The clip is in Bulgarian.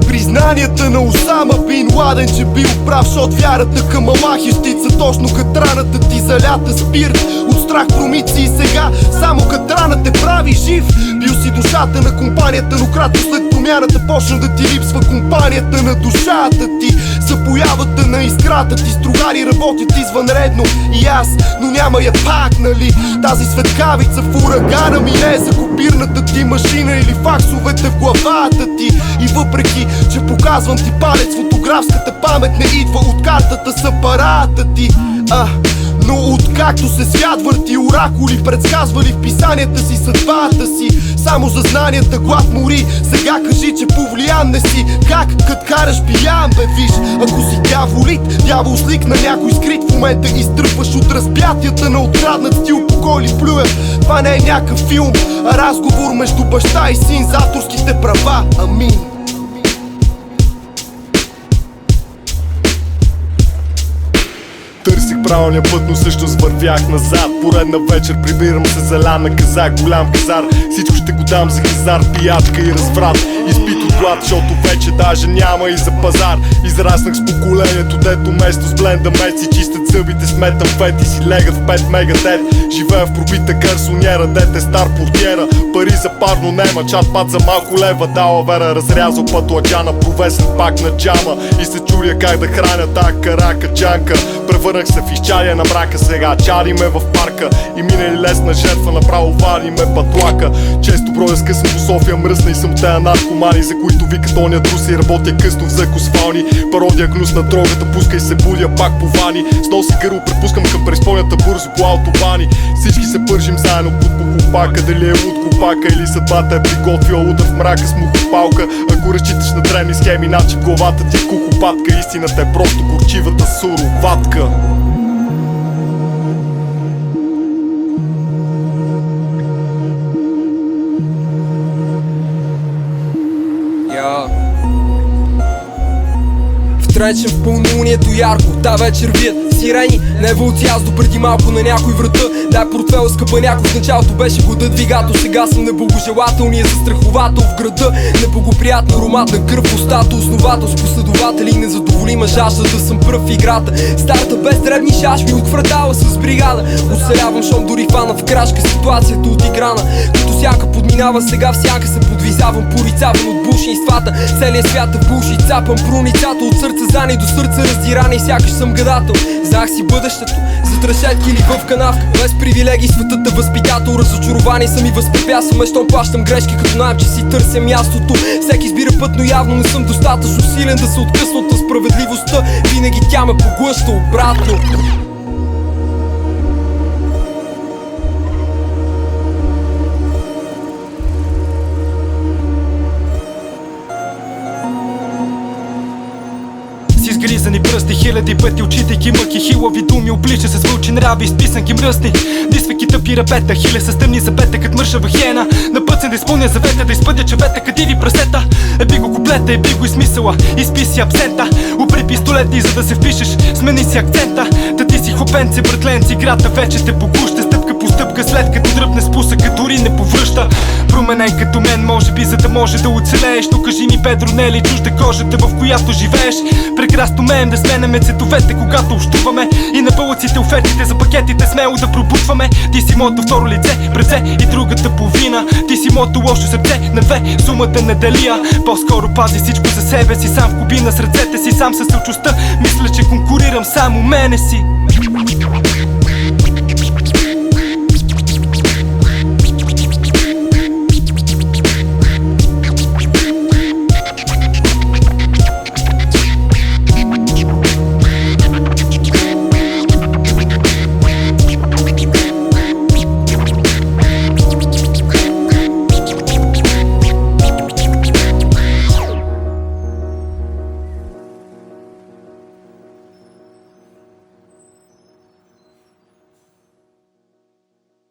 Признанията на Осама Бин Ладен, че бил прав, шот вярата към Аллах е щица, точно като раната ти залята спирт. От страх промици и сега само като рана те прави жив. Бил си душата на компанията, но кратко след промяната почна да ти липсва компанията на душата ти. За появата на искрата ти стругари работят извънредно и аз, но няма я пак, нали? Тази светкавица в урагана ми не е за копирната ти машина или факсовете в главата ти. И въпреки, че показвам ти палец, фотографската памет не идва от картата с апарата ти. Но откакто се свят върти, оракули предсказвали в писанията си съдбата си. Само за знанията глад мори, сега кажи, че повлиян не си. Как кът караш пиян, бе, виж? Ако си дяволит, дяволслик на някой скрит, в момента изтръпваш от разпятията на откраднат стил. По кой ли плюя? Това не е някакъв филм, а разговор между баща и син за авторските права. Амин. Търсих правилния път, но всъщност вървях назад. Поредна вечер прибирам се за ляна казак, голям казар. Всичко ще го дам за хазарт, пиячка и разврат. Изпит от глад, защото вече даже няма и за пазар. Израснах с поколението, дето место с бленда мед си чистят зъбите с метън фет и си легат в 5 мегадет. Живея в пробита гарсоньера, дете стар портиера. Пари за парно нема, чат пат за малко лева. Дала вера, разрязал пътладжана, провесен пак на джама. И се чудя как да храня тая карака джанка. Превърнах се в изчария на мрака, сега чари ме в парка. И минали лесна жертва, направо вари ме пътлака. Често броя скъсам по София, мръсна и съм тея наркомани, за които викат оня труси, работя късно в закосвални. Пародия гнус на дрогата, пускай се будя пак по вани. С носи гърло препускам към преизпълнята бързо по автобани. Всички се пържим заедно под похлопака, дали е луд копака или съдбата е приготвила удар в мрака с мухопалка. Ако разчиташ на древни схеми, значи главата ти е кухопатка. Истината е просто горчивата суроватка. Втренчен в пълнолунието ярко, та вечер вият сирени. На еволюция аз допреди малко на някой врата. Дай портфел скъпа някой, в началото беше года двигател. Сега съм неблагожелателния застраховател в града. Неблагоприятна ароматна кръв в устата. Основател с последователи, незадоволима жажда да съм пръв в играта. Старта без дребни шашми от квартала с бригада. Оцелявам, шом дори фана в крашка ситуацията от екрана. Като сянка подминава, сега в сянка се подвизавам, порицаван от булшинствата. Целият свят е в булши, цапам проницата от сърце зани до сърце раздиране и сякаш съм гадател. Знах си бъдещето, зад решетки или в канавка. Без привилегии светът е възпитател. Разочаровани съм и възпрепятствам, щом плащам грешки, като знам, че си търся мястото. Всеки избира път, но явно не съм достатъчно силен да се откъсна от справедливостта. Винаги тя ме поглъща обратно. Изгризани пръсти, хиляди пъти очитайки мъки, хилави думи, облича се с вълчи нрави, изписанки мръсни. Дисвайки тъпи рапета, хиля с тъмни запета, кът мършава хиена. На път се да изпълня завета, да изпъдя чевета, кадиви прасета. Еби го куплета, еби го измисъла, изписи абсента. Упри пистолети, за да се впишеш, смени си акцента. Да ти си хопенци, братленци, играта вече те погуща. Стъпка по стъпка, след като дръпне спусъка, дори не повръща. Променен като мен, може би, за да може да оцелееш. Но кажи ми, Педро, не е ли чужда кожата, в която живееш? Прекрасно умеем да сменяме цветовете, когато общуваме. И на бълъците офертите за пакетите смело да пробутваме. Ти си моето второ лице, превзе и другата половина. Ти си моето лошо сърце, на две сумата не делия. По-скоро пази всичко за себе си, сам в кубина с ръцете си, сам със сълчостта. Мисля, че конкурирам само мене си.